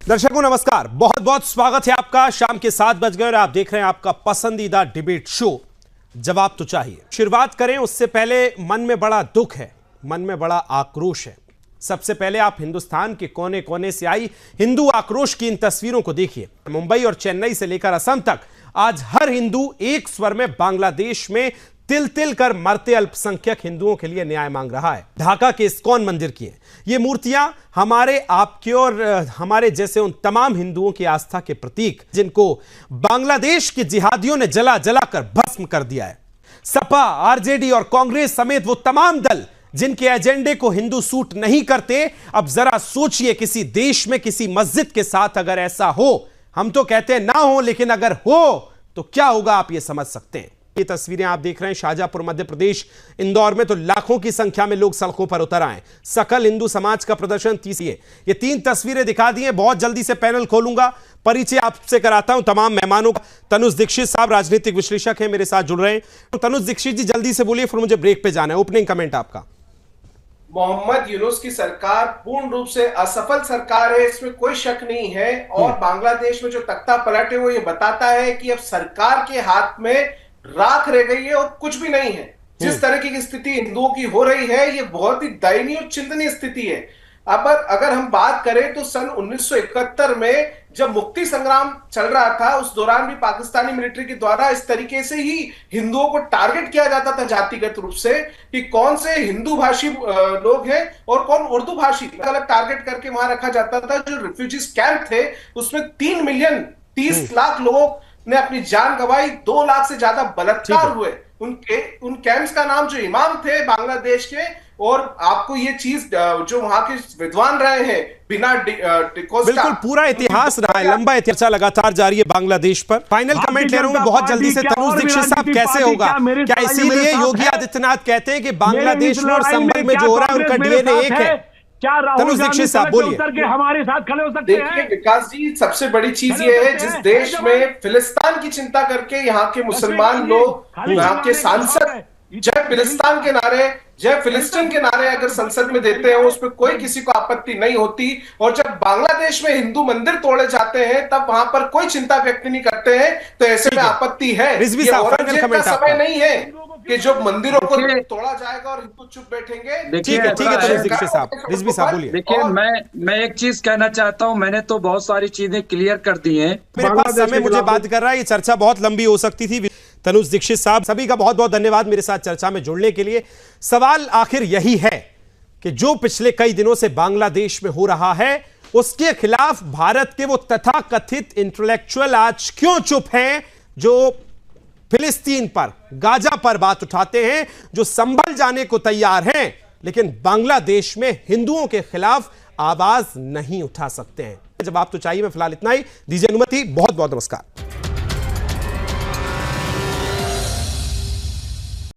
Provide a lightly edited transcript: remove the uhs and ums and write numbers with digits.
दर्शकों नमस्कार, बहुत बहुत स्वागत है आपका। शाम के 7 बज गए और आप देख रहे हैं आपका पसंदीदा डिबेट शो जवाब तो चाहिए। शुरुआत करें उससे पहले मन में बड़ा दुख है, मन में बड़ा आक्रोश है। सबसे पहले आप हिंदुस्तान के कोने कोने से आई हिंदू आक्रोश की इन तस्वीरों को देखिए। मुंबई और चेन्नई से लेकर असम तक आज हर हिंदू एक स्वर में बांग्लादेश में तिल तिल कर मरते अल्पसंख्यक हिंदुओं के लिए न्याय मांग रहा है। ढाका के इस्कॉन मंदिर की ये मूर्तियां हमारे आपके और हमारे जैसे उन तमाम हिंदुओं की आस्था के प्रतीक, जिनको बांग्लादेश के जिहादियों ने जला जला कर भस्म कर दिया है। सपा, आरजेडी और कांग्रेस समेत वो तमाम दल जिनके एजेंडे को हिंदू सूट नहीं करते, अब जरा सोचिए किसी देश में किसी मस्जिद के साथ अगर ऐसा हो, हम तो कहते हैं ना हो, लेकिन अगर हो तो क्या होगा आप ये समझ सकते हैं। ये तस्वीरें आप देख रहे हैं शाहजहांपुर मध्य प्रदेश, इंदौर में तो लाखों की संख्या में लोग सड़कों पर उतर आए। सकल हिंदू समाज का प्रदर्शन ये 3 तस्वीरें दिखा दी हैं। बहुत जल्दी से पैनल खोलूंगा, परिचय आपसे कराता हूं तमाम मेहमानों का। तनुज दीक्षित साहब राजनीतिक विश्लेषक हैं, मेरे साथ जुड़ रहे हैं। तो तनुज दीक्षित जी जल्दी से बोलिए, फिर मुझे ब्रेक पे जाना है। ओपनिंग कमेंट आपका। मोहम्मद यूनुस की सरकार पूर्ण रूप से असफल सरकार है, इसमें कोई शक नहीं है। और बांग्लादेश में जो तख्ता पलट है वो ये बताता है कि अब सरकार के हाथ में राख रह गई है और कुछ भी नहीं है। जिस तरह की स्थिति हिंदुओं की हो रही है ये बहुत ही दयनीय और चिंतनीय स्थिति है। अब अगर हम बात करें तो सन 1971 में जब मुक्ति संग्राम चल रहा था, उस दौरान भी पाकिस्तानी मिलिट्री के द्वारा इस तरीके से ही हिंदुओं को टारगेट किया जाता था जातिगत रूप से, कि कौन से हिंदू भाषी लोग हैं और कौन उर्दू भाषी, अलग टारगेट करके वहां रखा जाता था। जो रिफ्यूजीज कैंप थे उसमें 3 मिलियन 30 लाख लोगों ने अपनी जान गंवाई, 2 लाख से ज्यादा बलात्कार हुए। उन कैंप्स का नाम जो इमाम थे बांग्लादेश के, और आपको ये चीज जो वहां के विद्वान रहे हैं बिना बिल्कुल पूरा इतिहास रहा है, लंबा इतिहास लगातार जारी है बांग्लादेश पर। फाइनल कमेंट ले रहा हूं बहुत जल्दी से तनुज दीक्षित साहब, कैसे होगा? क्या इसीलिए योगी आदित्यनाथ कहते हैं कि बांग्लादेश में और संभल में जो हो रहा है उनका डीएनए एक है? क्या राहुल गांधी बोलिए, हमारे साथ खड़े हो सकते हैं? देखिए विकास जी, सबसे बड़ी चीज ये है, जिस देश में फिलिस्तीन की चिंता करके यहाँ के मुसलमान लोग, यहाँ के सांसद जय फिलिस्तीन के नारे, जय फिलिस्तीन के नारे अगर संसद में देते हैं, उस पर कोई किसी को आपत्ति नहीं होती। और जब बांग्लादेश में हिंदू मंदिर तोड़े जाते हैं तब वहां पर कोई चिंता व्यक्त नहीं करते हैं, तो ऐसे में आपत्ति है। ये औरंगजेब का समय नहीं है कि जो मंदिरों को तोड़ा जाएगा और हिंदू चुप बैठेंगे। ठीक है दीक्षित साहब, रिजवी साहब बोलिए। देखिए मैं एक चीज कहना चाहता हूं, मैंने तो बहुत सारी चीजें क्लियर कर दी हैं। मेरे पास समय मुझे बात कर रहा है, ये चर्चा बहुत लंबी हो सकती थी। तनुज दीक्षित साहब, सभी का बहुत बहुत धन्यवाद मेरे साथ चर्चा में जुड़ने के लिए। सवाल आखिर यही है कि जो पिछले कई दिनों से बांग्लादेश में हो रहा है, उसके खिलाफ भारत के वो तथाकथित इंटेलेक्चुअल आज क्यों चुप हैं, जो फिलिस्तीन पर, गाजा पर बात उठाते हैं, जो संभल जाने को तैयार हैं, लेकिन बांग्लादेश में हिंदुओं के खिलाफ आवाज नहीं उठा सकते हैं। जवाब तो चाहिए में फिलहाल इतना ही, दीजिए अनुमति। बहुत बहुत नमस्कार।